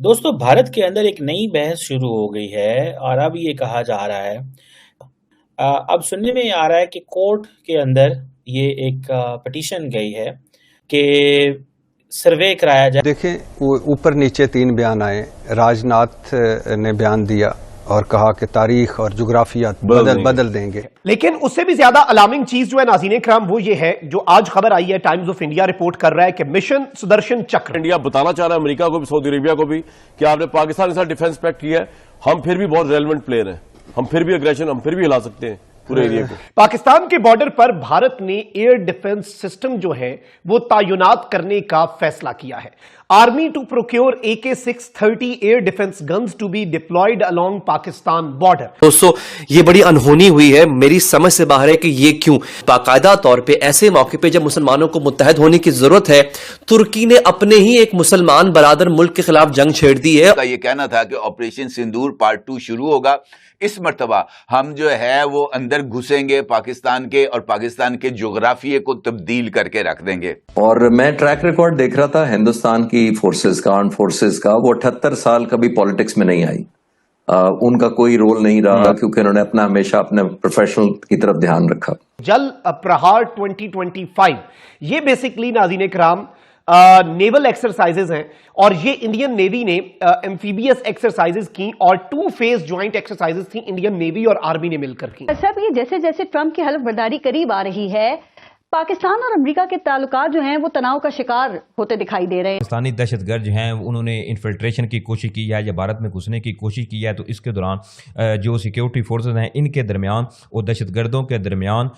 दोस्तों, भारत के अंदर एक नई बहस शुरू हो गई है और अब ये कहा जा रहा है, अब सुनने में आ रहा है कि कोर्ट के अंदर ये एक पिटीशन गई है कि सर्वे कराया जाए। देखें, वो ऊपर नीचे 3 बयान आए। राजनाथ ने बयान दिया और कहा कि तारीख और जुग्राफिया बदल देंगे। लेकिन उससे भी ज्यादा अलार्मिंग चीज जो है नाज़रीन इकराम, वो ये है जो आज खबर आई है, टाइम्स ऑफ इंडिया रिपोर्ट कर रहा है कि मिशन सुदर्शन चक्र। इंडिया बताना चाह रहा है अमेरिका को भी, सऊदी अरेबिया को भी, कि आपने पाकिस्तान के साथ डिफेंस पैक्ट किया है, हम फिर भी बहुत रेलेवेंट प्लेयर हैं, हम फिर भी अग्रेशन, हम फिर भी हिला सकते हैं पूरे एरिया को। पाकिस्तान के बॉर्डर पर भारत ने एयर डिफेंस सिस्टम जो है वो तैनात करने का फैसला किया है। Army to procure AK-630 air defence guns to be deployed along Pakistan border. दोस्तों, ये बड़ी अनहोनी हुई है, मेरी समझ से बाहर है कि ये क्यों। बाकायदा तौर पे ऐसे मौके पे जब मुसलमानों को मुत्तहद होने की जरूरत है, तुर्की ने अपने ही एक मुसलमान बरादर मुल्क के खिलाफ जंग छेड़ दी है। ये कहना था कि ऑपरेशन सिंदूर पार्ट 2 शुरू होगा। इस मर्तबा हम जो है वो अंदर घुसेंगे पाकिस्तान के, और पाकिस्तान के जोग्राफिये को तब्दील करके रख देंगे। और मैं ट्रैक रिकॉर्ड देख रहा था हिंदुस्तान की फोर्सेस का, आर्म फोर्सेस का, वो 78 साल कभी पॉलिटिक्स में नहीं आई। उनका कोई रोल नहीं रहा क्योंकि उन्होंने अपना हमेशा अपने प्रोफेशनल की तरफ ध्यान रखा। जल प्रहार 2025 ये बेसिकली नाज़रीन इकराम नेवल एक्सरसाइजेज हैं, और ये इंडियन नेवी ने एम्फीबियस एक्सरसाइजेज की और 2 फेज ज्वाइंट एक्सरसाइजेज थी इंडियन नेवी और आर्मी ने मिलकर की। साहब, ये जैसे जैसे ट्रंप की हल्फ बर्दारी करीब आ रही है, पाकिस्तान और अमेरिका के ताल्लुकात जो हैं वो तनाव का शिकार होते दिखाई दे रहे हैं। पाकिस्तानी दहशतगर्द जो हैं उन्होंने इन्फिल्ट्रेशन की कोशिश की है या भारत में घुसने की कोशिश की है, तो इसके दौरान जो सिक्योरिटी फोर्सेस हैं इनके दरमियान और दहशतगर्दों के दरमियान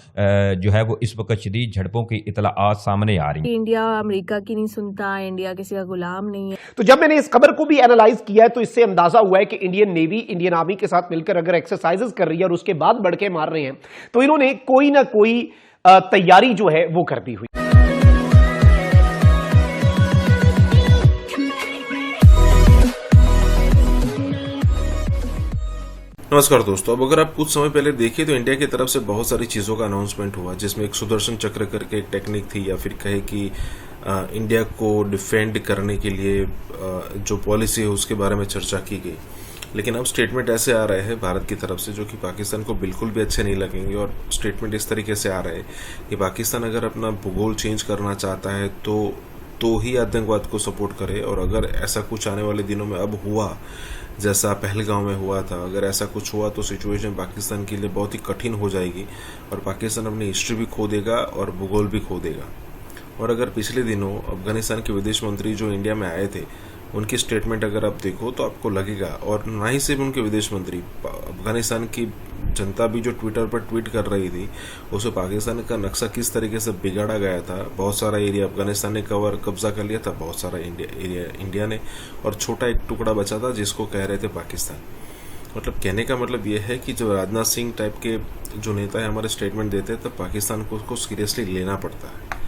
जो है वो इस वक्त शदीद झड़पों की इतलाआत सामने आ रही हैं। इंडिया अमेरिका की नहीं सुनता, इंडिया किसी का गुलाम नहीं है। तो जब मैंने इस खबर को भी एनालाइज किया है तो इससे अंदाजा हुआ है कि इंडियन नेवी इंडियन आर्मी के साथ मिलकर अगर एक्सरसाइजेस कर रही है और उसके बाद बढ़के मार रहे हैं, तो इन्होंने कोई ना कोई तैयारी जो है वो कर दी हुई। नमस्कार दोस्तों, अब अगर आप कुछ समय पहले देखिए तो इंडिया की तरफ से बहुत सारी चीज़ों का अनाउंसमेंट हुआ, जिसमें एक सुदर्शन चक्र करके एक टेक्निक थी, या फिर कहे कि इंडिया को डिफेंड करने के लिए जो पॉलिसी है उसके बारे में चर्चा की गई। लेकिन अब स्टेटमेंट ऐसे आ रहे हैं भारत की तरफ से जो कि पाकिस्तान को बिल्कुल भी अच्छे नहीं लगेंगे, और स्टेटमेंट इस तरीके से आ रहे हैं कि पाकिस्तान अगर अपना भूगोल चेंज करना चाहता है तो ही आतंकवाद को सपोर्ट करे, और अगर ऐसा कुछ आने वाले दिनों में अब हुआ जैसा पहलगाम में हुआ था, अगर ऐसा कुछ हुआ तो सिचुएशन पाकिस्तान के लिए बहुत ही कठिन हो जाएगी और पाकिस्तान अपनी हिस्ट्री भी खो देगा और भूगोल भी खो देगा। और अगर पिछले दिनों अफगानिस्तान के विदेश मंत्री जो इंडिया में आए थे उनकी स्टेटमेंट अगर आप देखो तो आपको लगेगा, और ना ही सिर्फ उनके विदेश मंत्री, अफगानिस्तान की जनता भी जो ट्विटर पर ट्वीट कर रही थी, उसे पाकिस्तान का नक्शा किस तरीके से बिगाड़ा गया था। बहुत सारा एरिया अफगानिस्तान ने कब्जा कर लिया था, बहुत सारा इंडिया ने, और छोटा एक टुकड़ा बचा था जिसको कह रहे थे पाकिस्तान। मतलब कहने का मतलब यह है कि जब राजनाथ सिंह टाइप के जो नेता है हमारे स्टेटमेंट देते हैं तब पाकिस्तान को उसको सीरियसली लेना पड़ता है।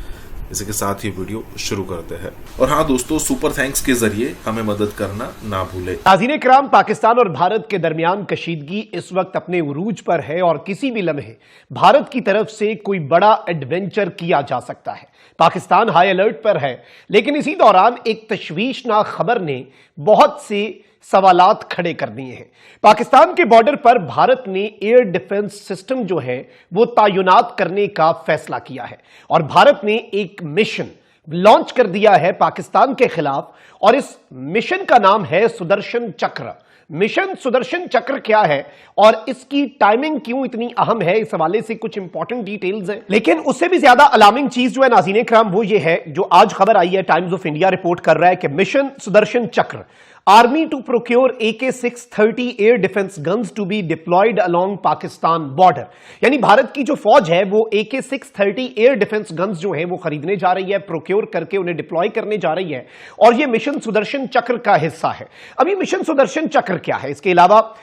इसी के साथ ही वीडियो शुरू करते हैं। और हाँ दोस्तों, सुपर थैंक्स के जरिए हमें मदद करना ना भूले। नाज़रीन इकराम, पाकिस्तान और भारत के दरमियान कशीदगी इस वक्त अपने उरूज पर है और किसी भी लम्हे भारत की तरफ से कोई बड़ा एडवेंचर किया जा सकता है। पाकिस्तान हाई अलर्ट पर है, लेकिन इसी दौरान एक तशवीशनाक खबर ने बहुत से सवालात खड़े कर दिए हैं। पाकिस्तान के बॉर्डर पर भारत ने एयर डिफेंस सिस्टम जो है वो तैनात करने का फैसला किया है, और भारत ने एक मिशन लॉन्च कर दिया है पाकिस्तान के खिलाफ, और इस मिशन का नाम है सुदर्शन चक्र। मिशन सुदर्शन चक्र क्या है और इसकी टाइमिंग क्यों इतनी अहम है, इस हवाले से कुछ इंपॉर्टेंट डिटेल्स हैं। लेकिन उससे भी ज्यादा अलार्मिंग चीज जो है नाज़रीन इकराम, वो ये है जो आज खबर आई है, टाइम्स ऑफ इंडिया रिपोर्ट कर रहा है कि mission Sudarshan Chakra, army to procure AK-630 air defence guns to be deployed along Pakistan border. यानी भारत की जो फौज है वो AK-630 एयर डिफेंस गन्स जो है वो खरीदने जा रही है, प्रोक्योर करके उन्हें डिप्लॉय करने जा रही है, और ये मिशन सुदर्शन चक्र का हिस्सा है। अभी मिशन सुदर्शन चक्र क्या है, इसके अलावा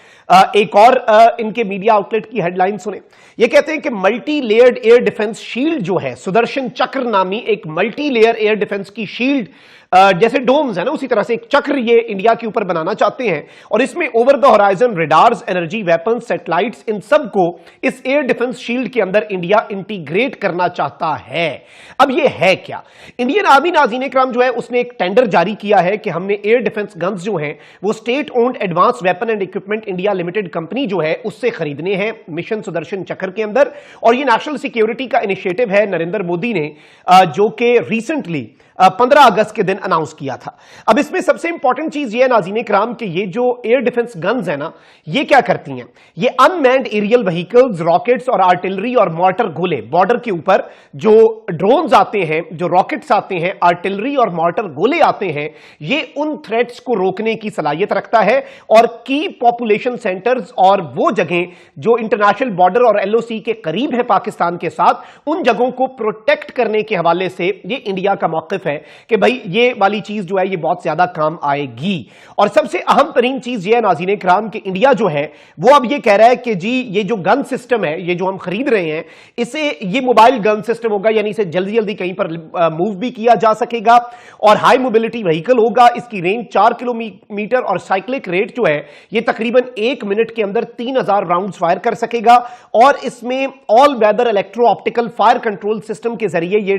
एक और इनके मीडिया आउटलेट की हेडलाइन सुने। ये कहते हैं कि multi layered air defence shield जो है, सुदर्शन चक्र नामी एक मल्टी लेयर एयर डिफेंस की शील्ड जैसे डोम्स है ना, उसी तरह से एक चक्र ये इंडिया के ऊपर बनाना चाहते हैं और इसमें over the horizon radars, energy weapons, satellites, इन सब को इस एयर डिफेंस शील्ड के अंदर इंडिया इंटीग्रेट करना चाहता है। अब ये है क्या? इंडियन आर्मी नाज़रीन इकराम जो है उसने एक टेंडर जारी किया है कि हमने एयर डिफेंस गन्स जो हैं वो state owned advance weapon and equipment India limited company जो है उससे खरीदने हैं मिशन सुदर्शन चक्र के अंदर। और ये नेशनल सिक्योरिटी का इनिशिएटिव है नरेंद्र मोदी ने, जो कि रिसेंटली 15 अगस्त के दिन अनाउंस किया था। अब इसमें सबसे इंपॉर्टेंट चीज ये है नाज़रीन इकराम कि ये जो एयर डिफेंस गन्स है ना, ये क्या करती हैं? ये अनमैन्ड एरियल व्हीकल्स, रॉकेट्स और आर्टिलरी और मॉर्टर गोले, बॉर्डर के ऊपर जो ड्रोन्स आते हैं, जो रॉकेट्स आते हैं, आर्टिलरी और मॉर्टर गोले आते हैं, ये उन थ्रेट्स को रोकने की सलाहियत रखता है। और की पॉपुलेशन सेंटर्स और वो जगह जो इंटरनेशनल बॉर्डर और एलओसी के करीब है पाकिस्तान के साथ, उन जगहों को प्रोटेक्ट करने के हवाले से ये इंडिया का मौक़िफ़ है कि भाई ये वाली चीज जो है ये बहुत ज्यादा काम आएगी। और सबसे अहम तरीन चीज ये है नाज़रीन इकराम कि इंडिया जो है वो अब ये कह रहा है कि जी ये जो गन सिस्टम है, ये जो हम खरीद रहे हैं, इसे ये मोबाइल गन सिस्टम होगा, यानी इसे जल्दी जल्दी कहीं पर मूव भी किया जा सकेगा और हाई मोबिलिटी व्हीकल होगा। इसकी रेंज 4 किलोमीटर और साइक्लिक रेट जो है ये तकरीबन 1 मिनट के अंदर 3000 राउंड्स फायर कर सकेगा। और इसमें all weather electro optical fire control system के जरिए ये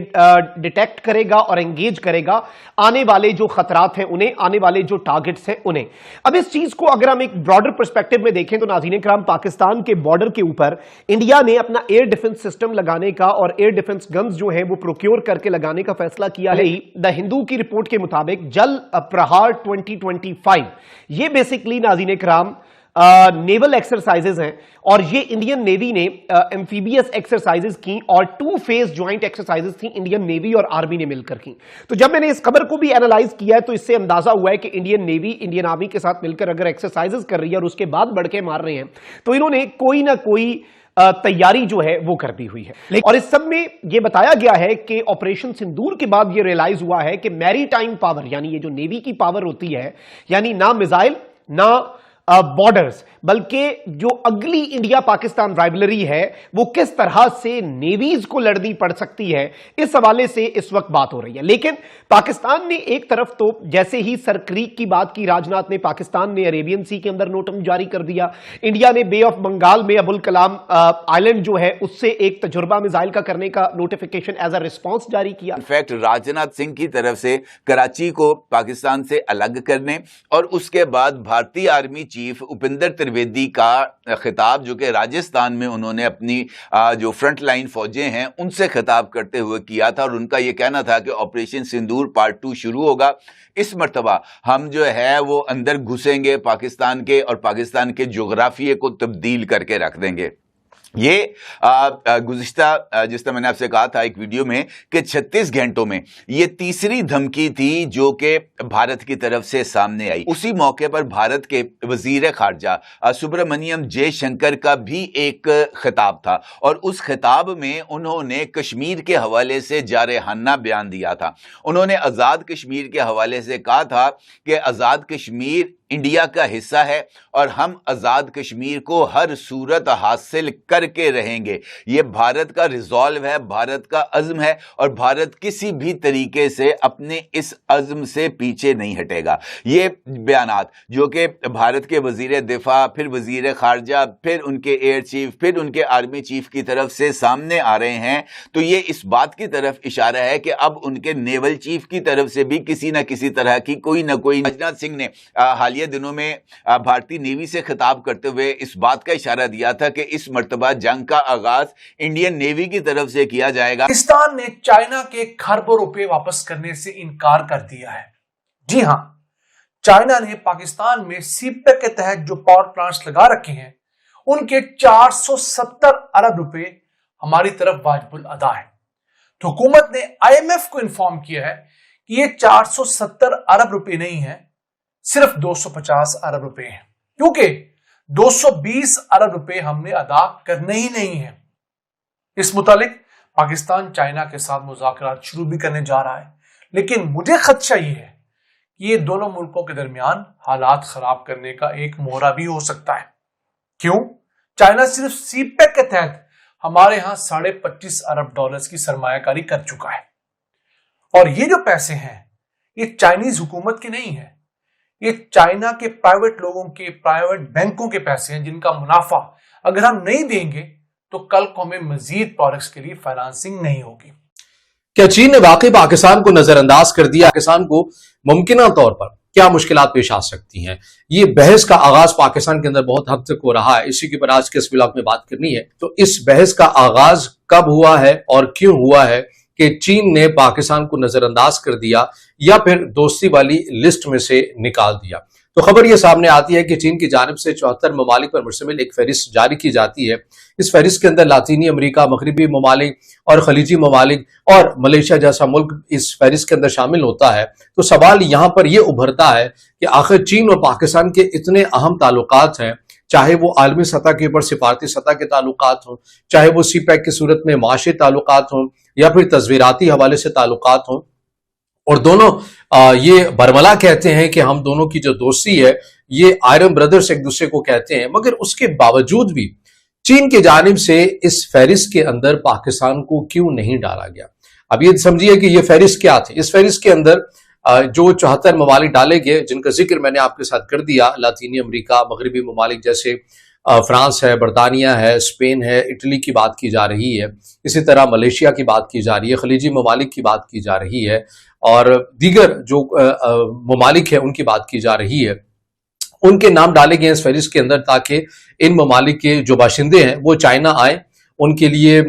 डिटेक्ट करेगा और एंगेज करेगा आने वाले जो खतरात हैं उन्हें, आने वाले जो टारगेट्स हैं उन्हें। अब इस चीज को अगर हम एक ब्रॉडर पर्सपेक्टिव में देखें तो नाज़रीन इकराम, पाकिस्तान के बॉर्डर के ऊपर इंडिया ने अपना एयर डिफेंस सिस्टम लगाने का और एयर डिफेंस गन्स जो है वो प्रोक्योर करके लगाने का फैसला किया है। द हिंदू की रिपोर्ट के मुताबिक जल प्रहार 2025 ये बेसिकली नाज़रीन इकराम नेवल एक्सरसाइजेज हैं और ये इंडियन नेवी ने एम्फीबियस एक्सरसाइजेज की और 2 फेज ज्वाइंट एक्सरसाइजेज थी इंडियन नेवी और आर्मी ने मिलकर की। तो जब मैंने इस खबर को भी एनालाइज किया है तो इससे अंदाजा हुआ है कि इंडियन नेवी इंडियन आर्मी के साथ मिलकर अगर एक्सरसाइजेज कर रही है और उसके बाद बढ़के मार रहे हैं तो इन्होंने कोई ना कोई तैयारी जो है वो कर दी हुई है। और इस सब में यह बताया गया है कि ऑपरेशन सिंदूर के बाद यह रियलाइज हुआ है कि मैरीटाइम पावर, यानी ये जो नेवी की पावर होती है, यानी ना मिसाइल ना बॉर्डर्स, बल्कि जो अगली इंडिया पाकिस्तान राइवलरी है वो किस तरह से नेवीज को लड़नी पड़ सकती है, इस हवाले से इस वक्त बात हो रही है। लेकिन पाकिस्तान ने एक तरफ तो जैसे ही सर क्रीक की बात की राजनाथ ने, पाकिस्तान ने अरेबियन सी के अंदर नोटम जारी कर दिया। इंडिया ने बे ऑफ बंगाल में अबुल कलाम आइलैंड जो है उससे एक तजुर्बा मिसाइल का करने का नोटिफिकेशन एज अ रिस्पॉन्स जारी किया। इनफैक्ट राजनाथ सिंह की तरफ से कराची को पाकिस्तान से अलग करने और उसके बाद भारतीय आर्मी चीफ उपिंदर त्रिवेदी का खिताब, जो कि राजस्थान में उन्होंने अपनी जो फ्रंट लाइन फौजें हैं उनसे खिताब करते हुए किया था और उनका यह कहना था कि ऑपरेशन सिंदूर पार्ट 2 शुरू होगा। इस मर्तबा हम जो है वो अंदर घुसेंगे पाकिस्तान के और पाकिस्तान के जोग्राफिये को तब्दील करके रख देंगे। ये गुज़िश्ता जिस तरह मैंने आपसे कहा था एक वीडियो में कि 36 घंटों में ये तीसरी धमकी थी जो कि भारत की तरफ से सामने आई। उसी मौके पर भारत के वजीर खारजा सुब्रमण्यम जयशंकर का भी एक खिताब था और उस खिताब में उन्होंने कश्मीर के हवाले से जारहाना बयान दिया था। उन्होंने आज़ाद कश्मीर के हवाले से कहा था कि आज़ाद कश्मीर इंडिया का हिस्सा है और हम आज़ाद कश्मीर को हर सूरत हासिल करके रहेंगे। ये भारत का रिजॉल्व है, भारत का अज़्म है और भारत किसी भी तरीके से अपने इस अज़्म से पीछे नहीं हटेगा। ये बयानात जो कि भारत के वजीर दिफा, फिर वजीर खारजा, फिर उनके एयर चीफ, फिर उनके आर्मी चीफ की तरफ से सामने आ रहे हैं, तो ये इस बात की तरफ इशारा है कि अब उनके नेवल चीफ की तरफ से भी किसी न किसी तरह की कोई ना कोई। राजनाथ सिंह ने हालिया दिनों में भारतीय नेवी से खिताब करते हुए इस बात का इशारा दिया था कि इस मर्तबा जंग का आगाज इंडियन नेवी की तरफ से किया जाएगा। पाकिस्तान ने चाइना के खरबों रुपए वापस करने से इनकार कर दिया है। जी हां, चाइना ने पाकिस्तान में सीपेक के तहत जो पावर प्लांट्स लगा रखे हैं उनके 470 अरब रुपए हमारी तरफ वाजिबुल अदा है। तो हुकूमत ने IMF को इन्फॉर्म किया है कि ये 470 अरब रुपए नहीं है, सिर्फ 250 अरब रुपए हैं, क्योंकि 220 अरब रुपए हमने अदा करने ही नहीं है। इस मुतालिक पाकिस्तान चाइना के साथ मुज़ाकरात शुरू भी करने जा रहा है, लेकिन मुझे खदशा ये है कि ये दोनों मुल्कों के दरमियान हालात खराब करने का एक मोहरा भी हो सकता है। क्यों? चाइना सिर्फ सीपेक के तहत हमारे यहां $25.5 अरब की सरमायाकारी कर चुका है और ये जो पैसे हैं ये चाइनीज हुकूमत के नहीं है, ये चाइना के प्राइवेट लोगों के, प्राइवेट बैंकों के पैसे हैं जिनका मुनाफा अगर हम नहीं देंगे तो कल को हमें मजीद प्रोडक्ट्स के लिए फाइनेंसिंग नहीं होगी। क्या चीन ने वाकई पाकिस्तान को नजरअंदाज कर दिया? पाकिस्तान को मुमकिन तौर पर क्या मुश्किलात पेश आ सकती हैं? ये बहस का आगाज पाकिस्तान के अंदर बहुत हद तक हो रहा है, इसी के ऊपर आज के इस ब्लॉग में बात करनी है। तो इस बहस का आगाज कब हुआ है और क्यों हुआ है कि चीन ने पाकिस्तान को नजरअंदाज कर दिया या फिर दोस्ती वाली लिस्ट में से निकाल दिया? तो खबर यह सामने आती है कि चीन की जानिब से 74 ममालिक पर मुश्तमिल एक फहरिस्त जारी की जाती है। इस फहरिस्त के अंदर लातीनी अमेरिका, मगरबी ममालिक और खलीजी ममालिक और मलेशिया जैसा मुल्क इस फहरिस्त के अंदर शामिल होता है। तो सवाल यहां पर यह उभरता है कि आखिर चीन और पाकिस्तान के इतने अहम ताल्लुकात हैं, चाहे वो आलमी सतह के ऊपर सिफारती सतह के ताल्लुकात हों, चाहे वो सीपैक की सूरत में माशी ताल्लुकात हों या फिर तस्वीराती हवाले से ताल्लुकात हों, और दोनों ये बरमला कहते हैं कि हम दोनों की जो दोस्ती है ये आयरन ब्रदर्स एक दूसरे को कहते हैं, मगर उसके बावजूद भी चीन की जानिब से इस फहरिस्त के अंदर पाकिस्तान को क्यों नहीं डाला गया? अब ये समझिए कि ये फहरिस्त क्या थे। इस फहरिस्त के अंदर जो 74 ममालिक डाले गए जिनका जिक्र मैंने आपके साथ कर दिया, लातीनी अमेरिका, मगरबी ममालिक जैसे फ्रांस है, बरतानिया है, स्पेन है, इटली की बात की जा रही है, इसी तरह मलेशिया की बात की जा रही है, खलीजी ममालिक की बात की जा रही है और दीगर जो ममालिक है उनकी बात की जा रही है। उनके नाम डाले गए इस फहरिस्त के अंदर ताकि इन ममालिक के जो बाशिंदे हैं वो चाइना आए, उनके लिए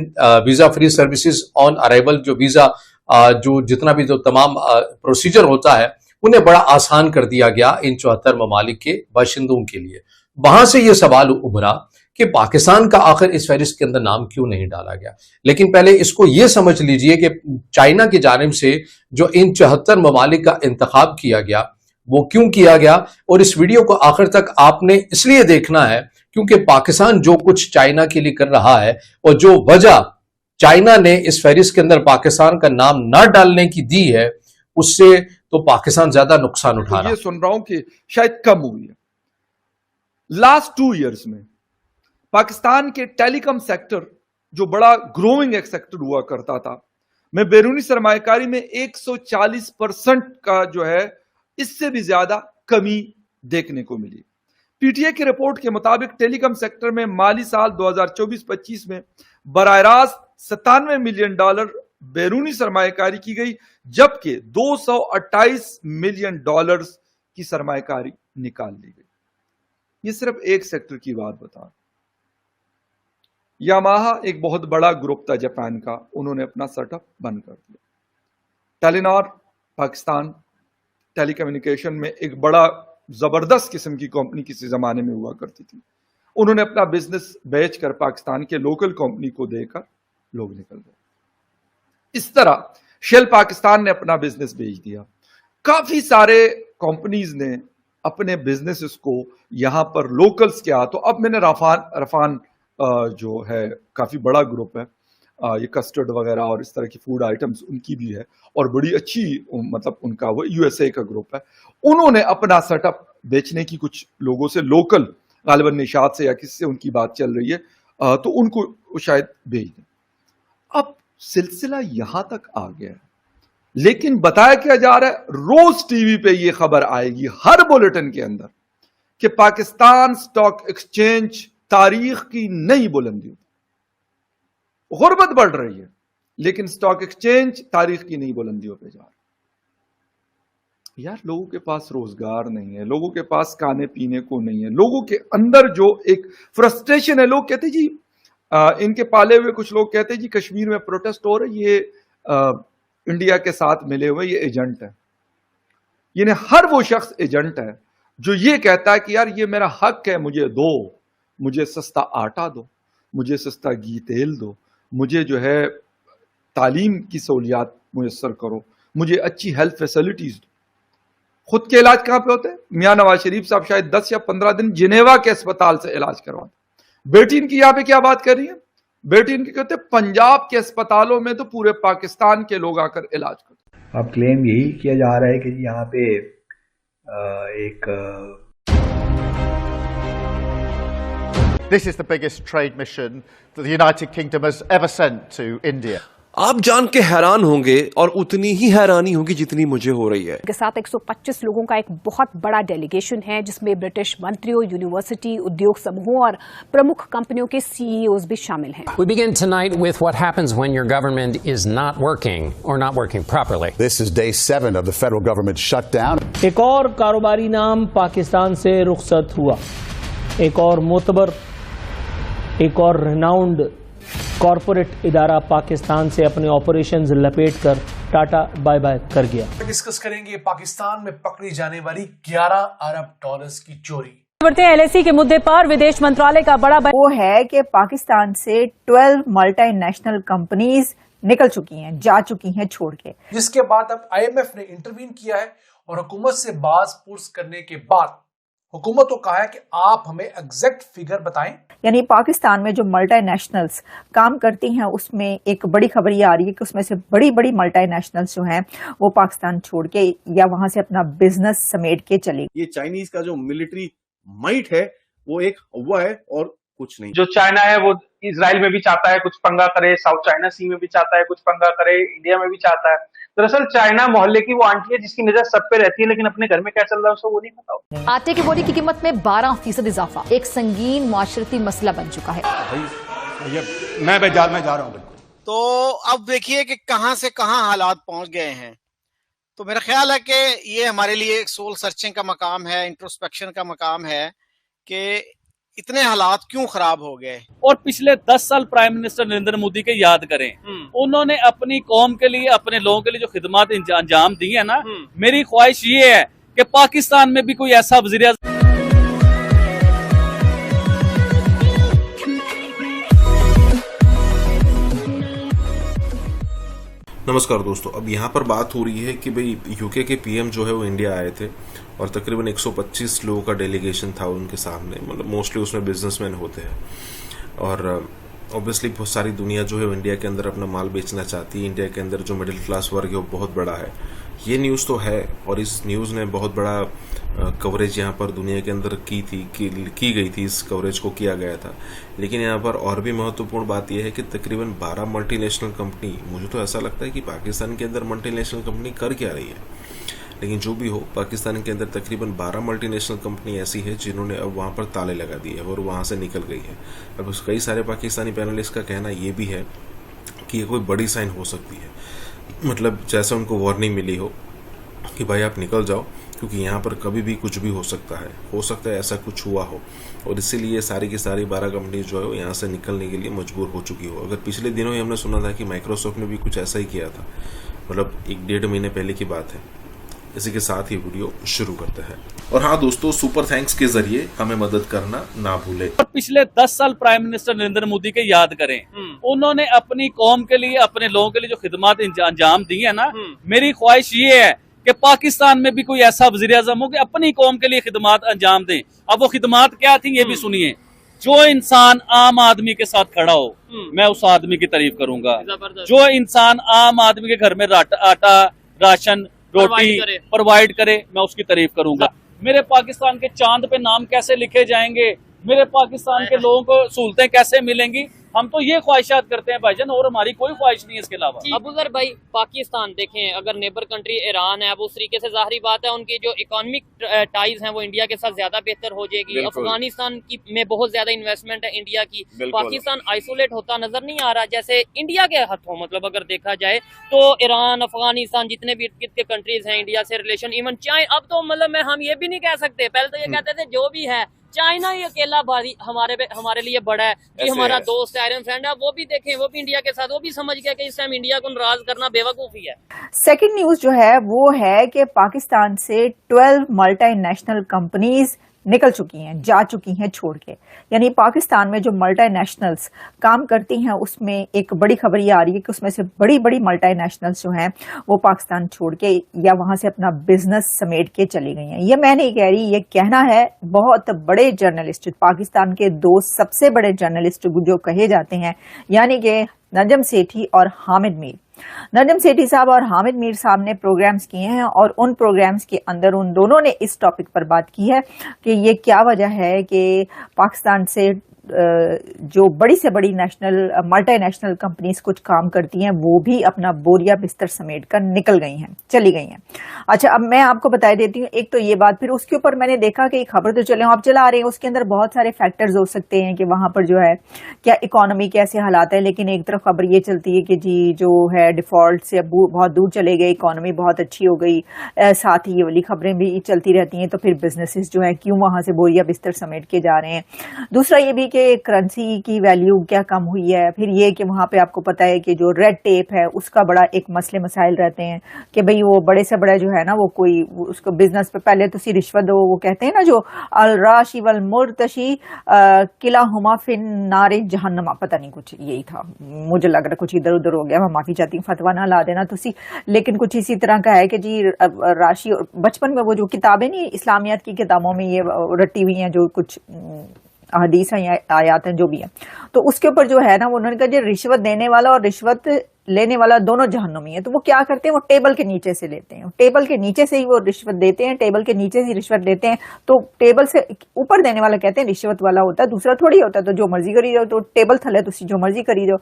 visa free services on arrival, जो वीजा जो जितना भी जो तमाम प्रोसीजर होता है उन्हें बड़ा आसान कर दिया गया इन 74 ममालिक के बाशिंदों के लिए। वहां से यह सवाल उभरा कि पाकिस्तान का आखिर इस फहरिस्त के अंदर नाम क्यों नहीं डाला गया। लेकिन पहले इसको यह समझ लीजिए कि चाइना की जानिब से जो इन 74 ममालिक का इंतखाब किया गया वो क्यों किया गया, और इस वीडियो को आखिर तक आपने इसलिए देखना है क्योंकि पाकिस्तान जो कुछ चाइना के लिए कर रहा है और जो वजह चाइना ने इस फहरिस्त के अंदर पाकिस्तान का नाम न डालने की दी है, उससे तो पाकिस्तान ज्यादा नुकसान उठा रहा है। ये सुन रहा हूं कि शायद कम हुई है। लास्ट 2 इयर्स में पाकिस्तान के टेलीकॉम सेक्टर जो बड़ा ग्रोइंग एक सेक्टर हुआ करता था, में बैरूनी सरमायाकारी में 140% का जो है इससे भी ज्यादा कमी देखने को मिली। पीटीए की रिपोर्ट के मुताबिक टेलीकॉम सेक्टर में माली साल 2024-25 में बराह रास्त $97 मिलियन बैरूनी सरमायाकारी की गई, जबकि $228 मिलियन की सरमायाकारी निकाल ली गई। ये सिर्फ एक सेक्टर की बात बता। यामाहा एक बहुत बड़ा ग्रुप था जापान का, उन्होंने अपना सेटअप बंद कर दिया। टेलीनॉर पाकिस्तान टेलीकम्युनिकेशन में एक बड़ा जबरदस्त किस्म की कंपनी किसी जमाने में हुआ करती थी, उन्होंने अपना बिजनेस बेचकर पाकिस्तान के लोकल कंपनी को देकर लोग निकल गए। इस तरह शेल पाकिस्तान ने अपना बिजनेस बेच दिया। काफी सारे कंपनीज ने अपने बिजनेसेस को यहां पर लोकल्स किया। तो अब मैंने रफान जो है काफी बड़ा ग्रुप है, ये कस्टर्ड वगैरह और इस तरह की फूड आइटम्स उनकी भी है और बड़ी अच्छी, मतलब उनका वो यूएसए का ग्रुप है। उन्होंने अपना सेटअप बेचने की कुछ लोगों से, लोकल गालिबन निशात से या किसी से उनकी बात चल रही है, तो उनको शायद भेज दें। अब सिलसिला यहां तक आ गया है, लेकिन बताया क्या जा रहा है, रोज टीवी पे ये खबर आएगी हर बुलेटिन के अंदर कि पाकिस्तान स्टॉक एक्सचेंज तारीख की नई बुलंदी, गुर्बत बढ़ रही है लेकिन स्टॉक एक्सचेंज तारीख की नई बुलंदियों पे जा रहा है। यार लोगों के पास रोजगार नहीं है, लोगों के पास खाने पीने को नहीं है, लोगों के अंदर जो एक फ्रस्ट्रेशन है। लोग कहते जी, इनके पाले हुए कुछ लोग कहते जी कश्मीर में प्रोटेस्ट हो रहे, ये इंडिया के साथ मिले हुए ये एजेंट है। यानी हर वो शख्स एजेंट है जो ये कहता है कि यार ये मेरा हक है, मुझे दो, मुझे सस्ता आटा दो, मुझे सस्ता घी तेल दो, मुझे जो है तालीम की सहूलियात मुयस्सर करो, मुझे अच्छी हेल्थ फैसिलिटीज दो। खुद के इलाज कहां पे होते हैं? मियां नवाज शरीफ साहब शायद 10 या 15 दिन जिनेवा के अस्पताल से इलाज करवाते। बेटी इनकी यहां पे क्या बात कर रही है? बेटी इनकी कहते पंजाब के अस्पतालों में तो पूरे पाकिस्तान के लोग आकर इलाज करते। अब क्लेम यही किया जा रहा है कि यहाँ पे एक This is the biggest trade mission that the United Kingdom has ever sent to India. आप जान के हैरान होंगे और उतनी ही हैरानी होगी जितनी मुझे हो रही है। के साथ 125 लोगों का एक बहुत बड़ा डेलीगेशन है जिसमें ब्रिटिश मंत्रियों, यूनिवर्सिटी, उद्योग समूहों और प्रमुख कंपनियों के सीईओज भी शामिल हैं। We begin tonight with what happens when your government is not working or not working properly. This is day 7 of the federal government shutdown. एक और कारोबारी नाम पाकिस्तान से रुखसत हुआ, एक और मोतबर, एक और रिनाउंड कॉरपोरेट इदारा पाकिस्तान से अपने ऑपरेशंस लपेटकर टाटा बाय बाय कर गया। डिस्कस करेंगे पाकिस्तान में पकड़ी जाने वाली 11 अरब डॉलर्स की चोरी। बढ़ते हैं एलएसी के मुद्दे पर। विदेश मंत्रालय का बड़ा वो है कि पाकिस्तान से 12 मल्टीनेशनल कंपनीज निकल चुकी हैं, जा चुकी हैं छोड़ के, जिसके बाद अब आईएमएफ ने इंटरवीन किया है और हुकूमत से बाज पुर्स करने के बाद हुकूमत को कहा है कि आप हमें एग्जैक्ट फिगर बताएं। यानी पाकिस्तान में जो मल्टीनेशनल्स काम करती हैं उसमें एक बड़ी खबर ये आ रही है कि उसमें से बड़ी बड़ी मल्टीनेशनल्स जो हैं वो पाकिस्तान छोड़ के या वहां से अपना बिजनेस समेट के चली। ये चाइनीज का जो मिलिट्री माइट है वो एक हवा है और कुछ नहीं। जो चाइना है वो इजराइल में भी चाहता है कुछ पंगा करे, साउथ चाइना सी में भी चाहता है कुछ पंगा करे, इंडिया में भी चाहता है। दरअसल चाइना मोहल्ले की वो आंटी है जिसकी नजर सब पे रहती है, लेकिन अपने घर में क्या चल रहा है उसको वो नहीं पता। आटे की बोरी की कीमत में 12% इजाफा एक संगीन माशरती मसला बन चुका है। मैं बाजार में जा रहा हूँ। तो अब देखिए कि कहां से कहां हालात पहुंच गए हैं। तो मेरा ख्याल है कि ये हमारे लिए एक सोल सर्चिंग का मकाम है, इंट्रोस्पेक्शन का मकाम है कि इतने हालात क्यों खराब हो गए। और पिछले 10 साल प्राइम मिनिस्टर नरेंद्र मोदी के याद करें, उन्होंने अपनी कौम के लिए, अपने लोगों के लिए जो खिदमत अंजाम दी है ना, मेरी ख्वाहिश ये है कि पाकिस्तान में भी कोई ऐसा वज़ीर आज़म। नमस्कार दोस्तों, अब यहाँ पर बात हो रही है कि भाई यूके के पीएम जो है वो इंडिया आए थे और तकरीबन 125 लोगों का डेलीगेशन था उनके सामने। मतलब मोस्टली उसमें बिजनेसमैन होते हैं और ऑब्वियसली बहुत सारी दुनिया जो है वो इंडिया के अंदर अपना माल बेचना चाहती है। इंडिया के अंदर जो मिडिल क्लास वर्ग है वो बहुत बड़ा है, ये न्यूज़ तो है और इस न्यूज़ ने बहुत बड़ा कवरेज यहाँ पर दुनिया के अंदर की गई थी। इस कवरेज को किया गया था। लेकिन यहाँ पर और भी महत्वपूर्ण बात यह है कि तकरीबन 12 मल्टीनेशनल कंपनी, मुझे तो ऐसा लगता है कि पाकिस्तान के अंदर मल्टीनेशनल कंपनी कर क्या रही है, लेकिन जो भी हो, पाकिस्तान के अंदर तकरीबन 12 मल्टीनेशनल कंपनी ऐसी है जिन्होंने अब वहाँ पर ताले लगा दिए और वहाँ से निकल गई है। अब कई सारे पाकिस्तानी पैनलिस्ट का कहना ये भी है कि ये कोई बड़ी साइन हो सकती है, मतलब जैसे उनको वार्निंग मिली हो कि भाई आप निकल जाओ, क्योंकि यहाँ पर कभी भी कुछ भी हो सकता है ऐसा कुछ हुआ हो। और इसीलिए सारी की सारी 12 कंपनी जो है यहाँ से निकलने के लिए मजबूर हो चुकी हो। अगर पिछले दिनों ही हमने सुना था कि माइक्रोसॉफ्ट ने भी कुछ ऐसा ही किया था, मतलब 1-1.5 महीने पहले की बात है। इसी के साथ ही वीडियो शुरू करते हैं। और हाँ दोस्तों, सुपर थैंक्स के जरिए हमें मदद करना ना भूलें। पिछले 10 साल प्राइम मिनिस्टर नरेंद्र मोदी के याद करें, उन्होंने अपनी कौम के लिए, अपने लोगों के लिए जो खिदमत अंजाम दी है ना, मेरी ख्वाहिश ये है कि पाकिस्तान में भी कोई ऐसा वज़ीर आज़म हो कि अपनी कौम के लिए खिदमत अंजाम दें। अब वो खिदमत क्या थी ये भी सुनिए। जो इंसान आम आदमी के साथ खड़ा हो, मैं उस आदमी की तारीफ करूंगा। जो इंसान आम आदमी के घर में आटा, राशन, रोटी प्रोवाइड करे, मैं उसकी तारीफ करूंगा। मेरे पाकिस्तान के चांद पे नाम कैसे लिखे जाएंगे, मेरे पाकिस्तान के लोगों को सहूलतें कैसे मिलेंगी, हम तो ये ख्वाहिशात करते हैं भाईजान, और हमारी कोई ख्वाहिश नहीं है इसके अलावा। अबूजर भाई, पाकिस्तान देखें, अगर नेबर कंट्री ईरान है, अब उस तरीके से जाहिर बात है उनकी जो इकोनॉमिक टाइज हैं वो इंडिया के साथ ज्यादा बेहतर हो जाएगी। अफगानिस्तान की में बहुत ज्यादा इन्वेस्टमेंट है इंडिया की। पाकिस्तान आइसोलेट होता नजर नहीं आ रहा जैसे इंडिया के हाथों। मतलब अगर देखा जाए तो ईरान, अफगानिस्तान, जितने भी इर्द के कंट्रीज हैं इंडिया से रिलेशन, इवन चाइना, अब तो मतलब हम ये भी नहीं कह सकते, पहले तो ये कहते थे जो भी है चाइना ही अकेला भारी हमारे लिए बड़ा है कि हमारा दोस्त है, आयरन फ्रेंड है। वो भी देखें, वो भी इंडिया के साथ, वो भी समझ गया कि इस टाइम इंडिया को नाराज करना बेवकूफी है। सेकंड न्यूज जो है वो है कि पाकिस्तान से 12 मल्टीनेशनल कंपनीज निकल चुकी हैं, जा चुकी हैं छोड़ के। यानी पाकिस्तान में जो मल्टीनेशनल्स काम करती हैं उसमें एक बड़ी खबर ये आ रही है कि उसमें से बड़ी बड़ी मल्टीनेशनल्स जो हैं वो पाकिस्तान छोड़ के या वहां से अपना बिजनेस समेट के चली गई हैं। ये मैं नहीं कह रही, ये कहना है बहुत बड़े जर्नलिस्ट, पाकिस्तान के 2 सबसे बड़े जर्नलिस्ट जो कहे जाते हैं, यानी कि नजम सेठी और हामिद मीर। नजम सेठी साहब और हामिद मीर साहब ने प्रोग्राम्स किए हैं और उन प्रोग्राम्स के अंदर उन दोनों ने इस टॉपिक पर बात की है कि ये क्या वजह है कि पाकिस्तान से जो बड़ी से बड़ी मल्टीनेशनल कंपनीज कुछ काम करती हैं वो भी अपना बोरिया बिस्तर समेट कर निकल गई हैं, चली गई हैं। अच्छा, अब मैं आपको बता देती हूँ, एक तो ये बात, फिर उसके ऊपर मैंने देखा कि खबर तो चले आप चला रहे हैं, उसके अंदर बहुत सारे फैक्टर्स हो सकते हैं कि वहां पर जो है क्या इकोनॉमी कैसे हालात है, लेकिन एक तरफ खबर ये चलती है कि जी जो है डिफॉल्ट से अब बहुत दूर चले गए, इकोनॉमी बहुत अच्छी हो गई, साथ ही ये वाली खबरें भी चलती रहती हैं, तो फिर बिजनेसेस जो है क्यों वहां से बोरिया बिस्तर समेट के जा रहे हैं। दूसरा ये भी कि करेंसी की वैल्यू क्या कम हुई है, फिर ये कि वहां पे आपको पता है कि जो रेड टेप है उसका बड़ा एक मसले मसाइल रहते हैं कि भाई वो बड़े से बड़ा जो है ना वो कोई उसको बिजनेस पे पहले तो रिश्वत दो, वो कहते हैं ना जो अल राशी वल मुर्तशी किला हुमा फिन नारे जहन्नमा, पता नहीं कुछ यही था, मुझे लग रहा कुछ इधर उधर हो गया, मैं माफी चाहती हूँ, फतवा ना ला देना तुसी, लेकिन कुछ इसी तरह का है कि जी राशि, बचपन में वो जो किताबें नहीं इस्लामियात की किताबों में ये रटी हुई हैं जो कुछ हदीस हैं आयात हैं जो भी है, तो उसके ऊपर जो है ना वो उन्होंने कहा जो रिश्वत देने वाला और रिश्वत लेने वाला दोनों जहन्नुमी है। तो वो क्या करते हैं, वो टेबल के नीचे से लेते हैं, टेबल के नीचे से ही वो रिश्वत देते हैं, टेबल के नीचे से रिश्वत देते हैं। तो टेबल से ऊपर देने वाला कहते हैं रिश्वत वाला होता है, दूसरा थोड़ी होता है, तो जो मर्जी करी जाओ, तो टेबल थले तो जो मर्जी करी जाओ।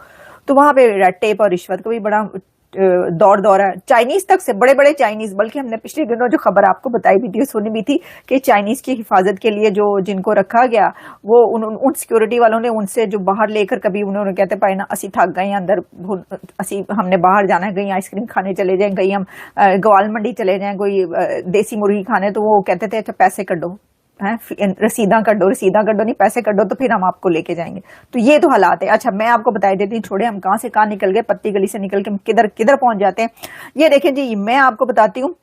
तो वहां पे रेड टेप और रिश्वत का भी बड़ा दौर है। चाइनीज तक से बड़े बड़े चाइनीज, बल्कि हमने पिछले दिनों जो खबर आपको बताई भी थी, सुनी भी थी कि चाइनीज की हिफाजत के लिए जो जिनको रखा गया वो उन सिक्योरिटी वालों ने उनसे जो बाहर लेकर, कभी उन्होंने कहते पाए ना असी थक गए अंदर, असी हमने बाहर जाना है, कहीं आइसक्रीम खाने चले जाएं, कहीं हम ग्वाल मंडी चले जाएं कोई देसी मुर्गी खाने, तो वो कहते थे अच्छा पैसे कटो, रसीदा कटो नहीं पैसे कटो, तो फिर हम आपको लेके जाएंगे। तो ये तो हालात है। अच्छा, मैं आपको बता देती हूँ, छोड़े हम कहाँ से कहाँ निकल गए, पत्ती गली से निकल के हम किधर किधर पहुंच जाते हैं। ये देखें जी, मैं आपको बताती हूँ,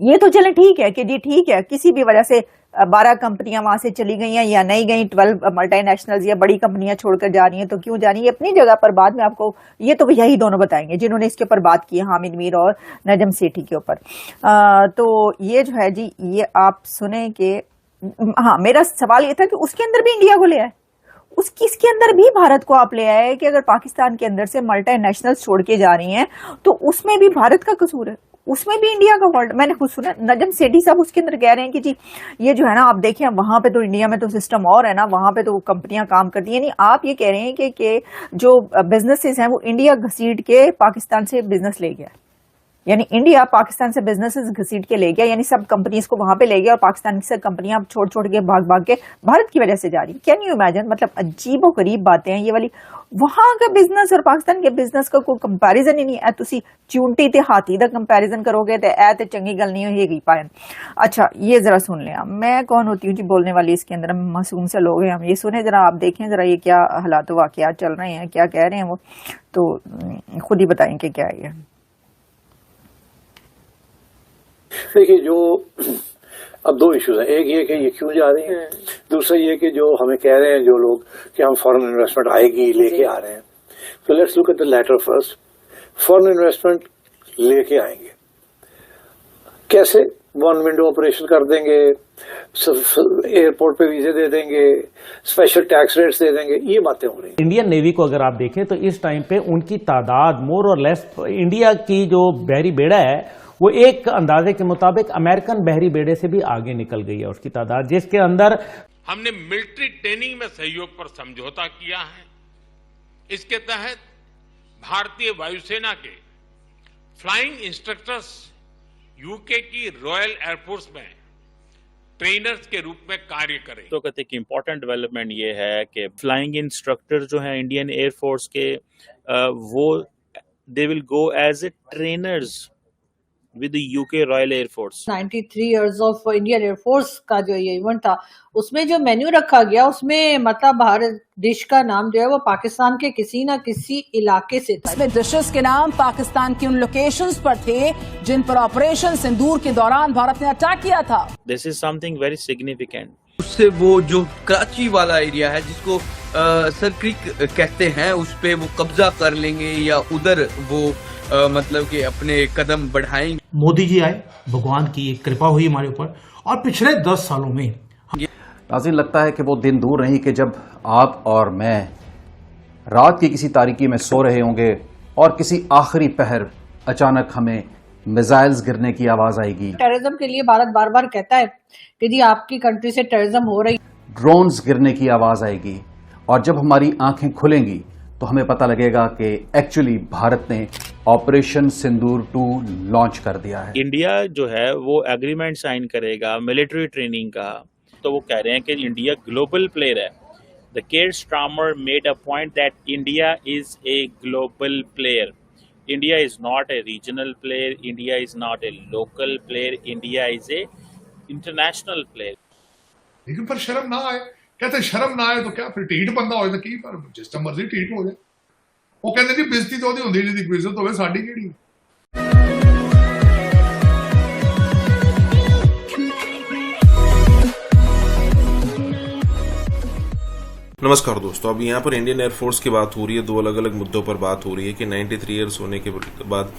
ये तो चले ठीक है कि जी ठीक है, किसी भी वजह से 12 कंपनियां वहां से चली गई हैं या नहीं गई, 12 मल्टीनेशनल्स या बड़ी कंपनियां छोड़कर जा रही हैं, तो क्यों जा रही है अपनी जगह पर, बाद में आपको ये तो यही दोनों बताएंगे जिन्होंने इसके ऊपर बात की है, हामिद मीर और नजम सेठी के ऊपर। तो ये जो है जी, ये आप सुने कि हाँ, मेरा सवाल ये था कि उसके अंदर भी इंडिया को ले आए, इसके अंदर भी भारत को आप ले आए कि अगर पाकिस्तान के अंदर से मल्टीनेशनल्स छोड़ के जा रही हैं तो उसमें भी भारत का कसूर है, उसमें भी इंडिया का फॉल्ट। मैंने खुद सुना नजम सेठी साहब उसके अंदर कह रहे हैं कि जी ये जो है ना, आप देखिए वहां पे तो इंडिया में तो सिस्टम और है ना, वहां पे तो कंपनियां काम करती हैं, नहीं आप ये कह रहे हैं कि जो बिजनेसेस हैं वो इंडिया घसीट के पाकिस्तान से बिजनेस ले गया, यानी इंडिया पाकिस्तान से बिजनेसेस घसीट के ले गया, यानी सब कंपनीज को वहां पे ले गया और पाकिस्तान की सब कंपनियां छोड़ छोड़ के भाग भाग के भारत की वजह से जा रही। कैन यू इमेजिन, मतलब अजीबो गरीब बातें हैं ये वाली। वहां का बिजनेस और पाकिस्तान के बिजनेस का कोई कंपैरिजन ही नहीं है। तुसी चूंटी ते हाथी दा कंपैरिजन करोगे तो ऐ ते चंगी गल नहीं होगी पायन। अच्छा, ये जरा सुन लें, मैं कौन होती हूँ जी बोलने वाली इसके अंदर, हम मासूम से लोग हैं हम। ये सुने जरा, आप देखें जरा ये क्या हालात वाकयात चल रहे हैं, क्या कह रहे हैं वो, तो खुद ही बताएं कि क्या है। देखिए, जो अब दो इश्यूज हैं, एक ये कि ये क्यों जा रही है, दूसरा ये कि जो हमें कह रहे हैं जो लोग कि हम फॉरेन इन्वेस्टमेंट आएगी लेके आ रहे हैं। तो let's look at the latter first. Foreign investment लेके आएंगे कैसे? वन विंडो ऑपरेशन कर देंगे, एयरपोर्ट पे वीजे दे देंगे, स्पेशल टैक्स रेट्स दे देंगे, ये बातें हो रही हैं। इंडियन नेवी को अगर आप देखें तो इस टाइम पे उनकी तादाद मोर और लेस, इंडिया की जो बहरी बेड़ा है वो एक अंदाजे के मुताबिक अमेरिकन बहरी बेड़े से भी आगे निकल गई है उसकी तादाद, जिसके अंदर हमने मिलिट्री ट्रेनिंग में सहयोग पर समझौता किया है। इसके तहत भारतीय वायुसेना के फ्लाइंग इंस्ट्रक्टर्स यूके की रॉयल एयरफोर्स में ट्रेनर्स के रूप में कार्य करें। तो कहते कि इम्पोर्टेंट डेवलपमेंट ये है कि फ्लाइंग इंस्ट्रक्टर जो है इंडियन एयरफोर्स के, वो they will go as a trainers with the UK Royal Air Force। 93 years of Indian Air Force का जो ये इवेंट था, उसमें जो मेन्यू रखा गया उसमें मतलब भारत डिश का नाम जो है वो पाकिस्तान के किसी न किसी इलाके से था। इसमें डिशेस के नाम पाकिस्तान की उन लोकेशंस पर थे जिन पर ऑपरेशन सिंदूर के दौरान भारत ने अटैक किया था। This is something very significant। उससे वो जो कराची वाला एरिया है जिसको सर क्रिक कहते हैं, उस पे वो कब्जा कर लेंगे या उधर वो मतलब कि अपने कदम बढ़ाएंगे। मोदी जी आए, भगवान की एक कृपा हुई हमारे ऊपर, और पिछले 10 सालों में नाज़रीन, लगता है कि वो दिन दूर नहीं कि जब आप और मैं रात की किसी तारीकी में सो रहे होंगे और किसी आखिरी पहर अचानक हमें मिसाइल्स गिरने की आवाज आएगी। टेररिज्म के लिए भारत बार बार कहता है कि जी आपकी कंट्री से टेररिज्म हो रही, ड्रोन्स गिरने की आवाज आएगी और जब हमारी आंखें खुलेंगी तो हमें पता लगेगा कि एक्चुअली भारत ने ऑपरेशन सिंदूर 2 लॉन्च कर दिया है। इंडिया जो है वो एग्रीमेंट साइन करेगा मिलिट्री ट्रेनिंग का, तो वो कह रहे हैं कि इंडिया ग्लोबल प्लेयर है। The care Starmer made a point that India is a global player. India is not a regional player, India is not a local player, India is a international player. लेकिन पर शर्म ना आए, कहते शर्म ना आए तो क्या फिर ढीठ बंदा हो जाए की, पर जिस टाइम मर्जी ढीठ हो जाए। वो कहते जी बेइज्जती तो ਉਹਦੀ ਹੁੰਦੀ ਜਿਹਦੀ ਕੋਈ ਇੱਜ਼ਤ ਹੋਵੇ, ਸਾਡੀ ਕਿਹੜੀ। नमस्कार दोस्तों, अब यहाँ पर इंडियन एयरफोर्स की बात हो रही है। दो अलग अलग मुद्दों पर बात हो रही है कि 93 ईयर्स होने के बाद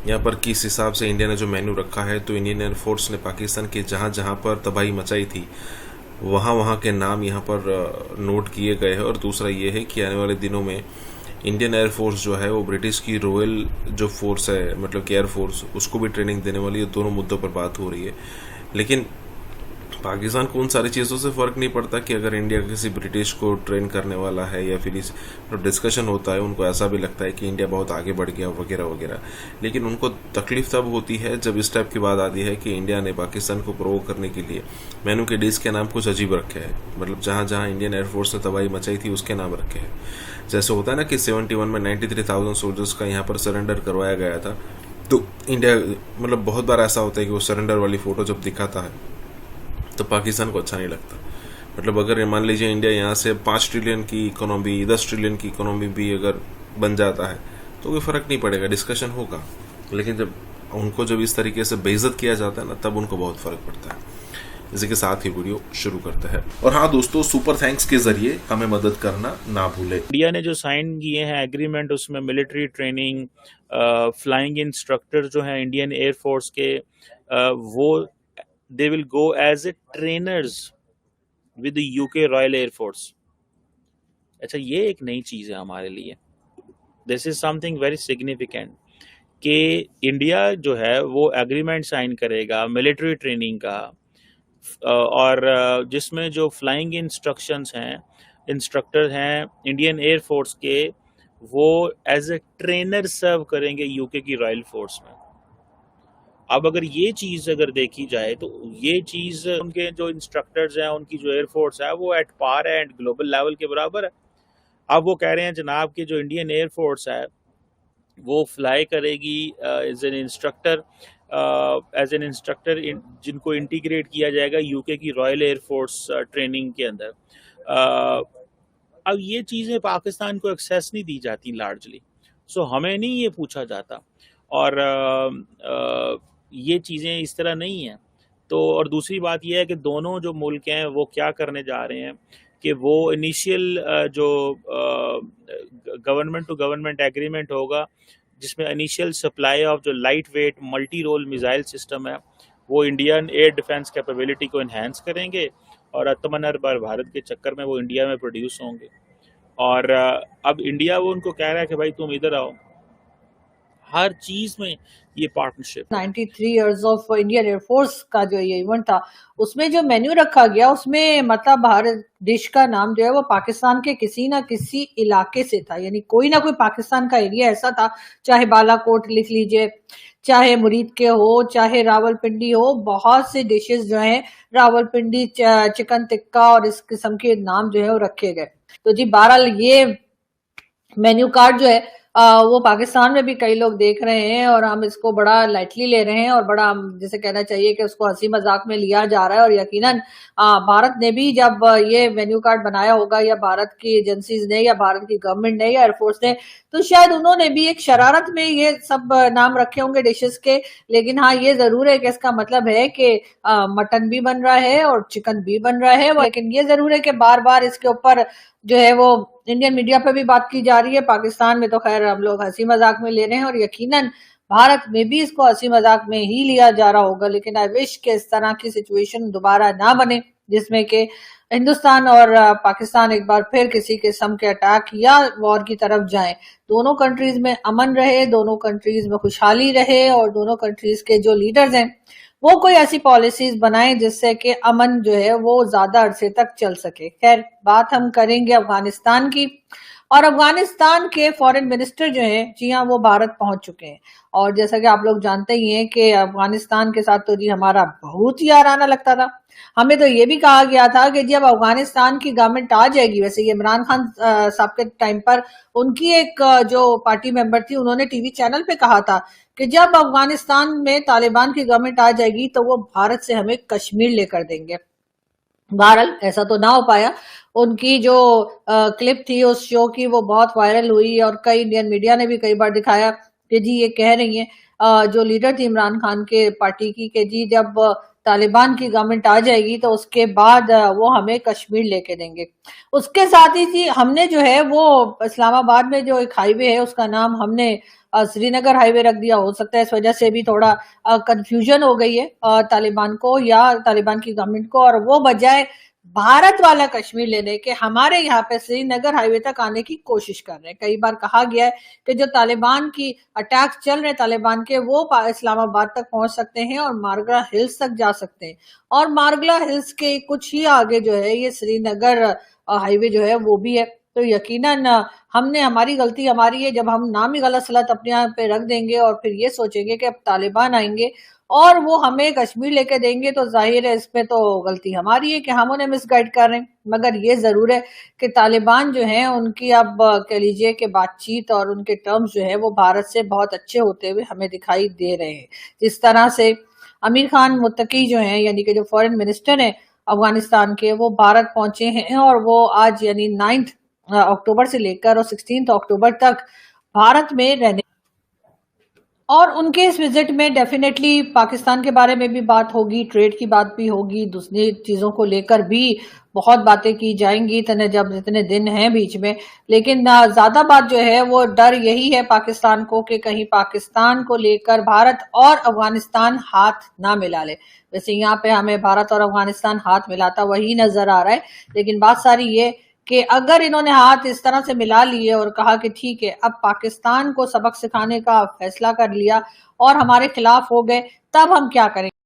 यहाँ पर किस हिसाब से इंडिया ने जो मेन्यू रखा है। तो इंडियन एयरफोर्स ने पाकिस्तान के जहाँ जहाँ पर तबाही मचाई थी वहाँ के नाम यहाँ पर नोट किए गए हैं। और दूसरा ये है कि आने वाले दिनों में इंडियन एयरफोर्स जो है वो ब्रिटिश की रॉयल जो फोर्स है, मतलब कि एयरफोर्स, उसको भी ट्रेनिंग देने वाली है। दोनों मुद्दों पर बात हो रही है। लेकिन पाकिस्तान को उन सारी चीज़ों से फ़र्क नहीं पड़ता कि अगर इंडिया किसी ब्रिटिश को ट्रेन करने वाला है या फिर इस डिस्कशन होता है, उनको ऐसा भी लगता है कि इंडिया बहुत आगे बढ़ गया वगैरह वगैरह। लेकिन उनको तकलीफ तब होती है जब इस टाइप की बात आती है कि इंडिया ने पाकिस्तान को प्रोवोक करने के लिए मेनू के डिश के नाम कुछ अजीब रखे हैं। मतलब जहाँ जहाँ इंडियन एयरफोर्स ने तबाही मचाई थी उसके नाम रखे हैं। जैसे होता है ना कि 71 में 93,000 सोल्जर्स का यहाँ पर सरेंडर करवाया गया था। तो इंडिया, मतलब बहुत बार ऐसा होता है कि वो सरेंडर वाली फ़ोटो जब दिखाता है तो पाकिस्तान को अच्छा नहीं लगता। मतलब अगर मान लीजिए इंडिया यहाँ से 5 ट्रिलियन की इकोनॉमी, 10 ट्रिलियन की इकोनॉमी भी अगर बन जाता है तो कोई फ़र्क नहीं पड़ेगा, डिस्कशन होगा। लेकिन जब उनको जब इस तरीके से बेइज्जत किया जाता है ना, तब उनको बहुत फ़र्क पड़ता है। इसी के साथ ही वीडियो शुरू करते हैं। और हाँ दोस्तों, सुपर थैंक्स के जरिए हमें मदद करना ना भूलें। इंडिया ने जो साइन किए हैं एग्रीमेंट, उसमें मिलिट्री ट्रेनिंग, फ्लाइंग इंस्ट्रक्टर जो है इंडियन एयरफोर्स के, वो they will go as a trainers with the UK Royal Air Force। अच्छा, ये एक नई चीज़ है हमारे लिए। This is something very significant कि इंडिया जो है वो एग्रीमेंट साइन करेगा मिलिट्री ट्रेनिंग का, और जिसमें जो फ्लाइंग इंस्ट्रक्टर हैं इंडियन एयर फोर्स के, वो एज ए ट्रेनर सर्व करेंगे यूके की रॉयल फोर्स में। अब अगर ये चीज़ अगर देखी जाए तो ये चीज़ उनके जो इंस्ट्रक्टर्स हैं, उनकी जो एयरफोर्स है वो एट पार है एंड ग्लोबल लेवल के बराबर है। अब वो कह रहे हैं जनाब कि जो इंडियन एयरफोर्स है वो फ्लाई करेगी एज एन इंस्ट्रक्टर जिनको इंटीग्रेट किया जाएगा यूके की रॉयल एयरफोर्स ट्रेनिंग के अंदर। अब ये चीज़ें पाकिस्तान को एक्सेस नहीं दी जाती लार्जली, सो हमें नहीं ये पूछा जाता। और ये चीज़ें इस तरह नहीं हैं। तो और दूसरी बात यह है कि दोनों जो मुल्क हैं वो क्या करने जा रहे हैं कि वो इनिशियल जो गवर्नमेंट टू गवर्नमेंट एग्रीमेंट होगा, जिसमें इनिशियल सप्लाई ऑफ जो light weight multi role missile system है वो इंडियन एयर डिफेंस कैपेबिलिटी को इन्हेंस करेंगे, और आत्मनिर्भर भारत के चक्कर में वो इंडिया में प्रोड्यूस होंगे। और अब इंडिया वो उनको कह रहा है कि भाई तुम इधर आओ। हर चीज में ये partnership. 93 years of Indian air force का जो ये इवेंट था, उसमें जो मेन्यू रखा गया उसमें मतलब भारत देश का नाम जो है वो पाकिस्तान के किसी ना किसी इलाके से था। यानी कोई ना कोई पाकिस्तान का एरिया ऐसा था, चाहे बालाकोट लिख लीजिए, चाहे मुरीद के हो, चाहे रावलपिंडी हो। बहुत से डिशेस जो हैं, रावलपिंडी चिकन टिक्का और इस किस्म के नाम जो है वो रखे गए। तो जी बहरहाल ये मेन्यू कार्ड जो है वो पाकिस्तान में भी कई लोग देख रहे हैं और हम इसको बड़ा लाइटली ले रहे हैं और बड़ा जैसे कहना चाहिए कि उसको हंसी मजाक में लिया जा रहा है। और यकीनन भारत ने भी जब ये मेन्यू कार्ड बनाया होगा, या भारत की एजेंसीज ने या भारत की गवर्नमेंट ने या एयरफोर्स ने, तो शायद उन्होंने भी एक शरारत में ये सब नाम रखे होंगे डिशेस के। लेकिन हाँ, ये जरूर है कि इसका मतलब है कि मटन भी बन रहा है और चिकन भी बन रहा है। लेकिन ये जरूर है कि बार बार इसके ऊपर जो है वो इंडियन मीडिया पे भी बात की जा रही है। पाकिस्तान में तो खैर हम लोग हंसी मजाक में ले रहे हैं, और यकीनन भारत में भी इसको हंसी मजाक में ही लिया जा रहा होगा। लेकिन आई विश के इस तरह की सिचुएशन दोबारा ना बने जिसमें कि हिंदुस्तान और पाकिस्तान एक बार फिर किसी किस्म के अटैक या वॉर की तरफ जाएं। दोनों कंट्रीज में अमन रहे, दोनों कंट्रीज में खुशहाली रहे, और दोनों कंट्रीज के जो लीडर्स हैं वो कोई ऐसी पॉलिसीज बनाए जिससे कि अमन जो है वो ज्यादा अरसे तक चल सके। खैर, बात हम करेंगे अफगानिस्तान की, और अफगानिस्तान के फॉरेन मिनिस्टर जो हैं, जी हाँ, वो भारत पहुंच चुके हैं। और जैसा कि आप लोग जानते ही हैं कि अफगानिस्तान के साथ तो जी हमारा बहुत ही याराना लगता था। हमें तो ये भी कहा गया था कि जब अफगानिस्तान की गवर्नमेंट आ जाएगी, वैसे ये इमरान खान साहब के टाइम पर उनकी एक जो पार्टी मेंबर थी, उन्होंने टीवी चैनल पे कहा था कि जब अफगानिस्तान में तालिबान की गवर्नमेंट आ जाएगी तो वो भारत से हमें कश्मीर लेकर देंगे। बहरहाल ऐसा तो ना हो पाया। उनकी जो क्लिप थी उस शो की, वो बहुत वायरल हुई और कई इंडियन मीडिया ने भी कई बार दिखाया कि जी ये कह रही हैं जो लीडर थी इमरान खान के पार्टी की कि जी जब तालिबान की गवर्नमेंट आ जाएगी तो उसके बाद वो हमें कश्मीर लेके देंगे। उसके साथ ही जी हमने जो है वो इस्लामाबाद में जो एक हाईवे है उसका नाम हमने श्रीनगर हाईवे रख दिया। हो सकता है इस वजह से भी थोड़ा कंफ्यूजन हो गई है तालिबान को या तालिबान की गवर्नमेंट को, और वो बजाय भारत वाला कश्मीर लेने के हमारे यहाँ पे श्रीनगर हाईवे तक आने की कोशिश कर रहे हैं। कई बार कहा गया है कि जो तालिबान की अटैक्स चल रहे हैं तालिबान के, वो इस्लामाबाद तक पहुंच सकते हैं और मारगला हिल्स तक जा सकते हैं, और मारगला हिल्स के कुछ ही आगे जो है ये श्रीनगर हाईवे जो है वो भी है। तो यकीनन हमने, हमारी गलती हमारी है जब हम नाम ही गलत सलत अपने यहाँ पे रख देंगे और फिर ये सोचेंगे कि अब तालिबान आएंगे और वो हमें कश्मीर लेके देंगे, तो जाहिर है इसमें तो गलती हमारी है कि हम उन्हें मिसगाइड कर रहे हैं। मगर ये जरूर है कि तालिबान जो है उनकी अब कह लीजिए कि बातचीत और उनके टर्म्स जो है वो भारत से बहुत अच्छे होते हुए हमें दिखाई दे रहे हैं। जिस तरह से आमिर खान मुत्तकी जो है, यानी कि जो फॉरेन मिनिस्टर है अफगानिस्तान के, वो भारत पहुंचे हैं और वो आज यानी 9 अक्टूबर से लेकर और 16 अक्टूबर तक भारत में रहने, और उनके इस विजिट में डेफिनेटली पाकिस्तान के बारे में भी बात होगी, ट्रेड की बात भी होगी, दूसरी चीजों को लेकर भी बहुत बातें की जाएंगी जितने दिन हैं बीच में। लेकिन ज्यादा बात जो है वो डर यही है पाकिस्तान को कि कहीं पाकिस्तान को लेकर भारत और अफगानिस्तान हाथ ना मिला ले। वैसे यहाँ पे हमें भारत और अफगानिस्तान हाथ मिलाता वही नजर आ रहा है, लेकिन बात सारी ये कि अगर इन्होंने हाथ इस तरह से मिला लिए और कहा कि ठीक है अब पाकिस्तान को सबक सिखाने का फैसला कर लिया और हमारे खिलाफ हो गए, तब हम क्या करेंगे।